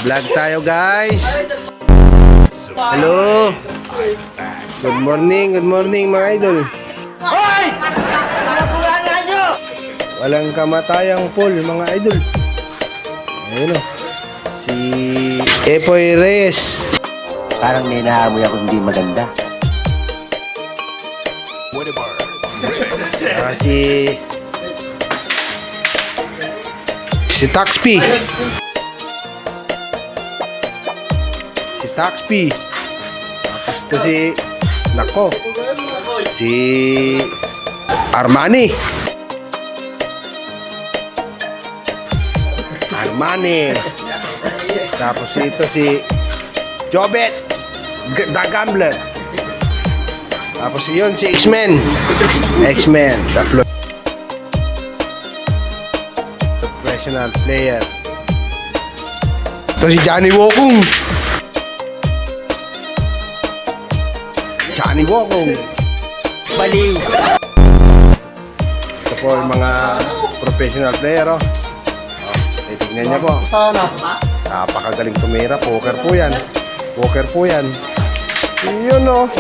Vlog tayo guys. Hello. Good morning mga idol. Hoy! Pinakulangan nyo! Walang kamatayang pool mga idol. Ayun o. Si Epoy Reyes. Parang may naamoy ako hindi maganda. Si Taxpi. Si Taxpi. Tapos ito si Armani. Tapos ito si Jobet The Gambler. Tapos yun si X-Men. Tatlo. Professional player. Ito si Johnny Wokung. Baliw! Ito po yung mga professional player. Titignan niyo po. Napakagaling tumira. Poker po yan. Yun o.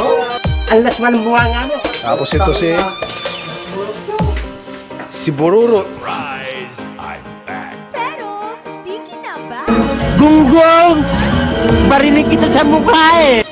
Ang lasman ang bunga nga mo. Tapos ito si Bururut. Pero, di kinaba. Gunggong! Barinig kita sa mukha eh!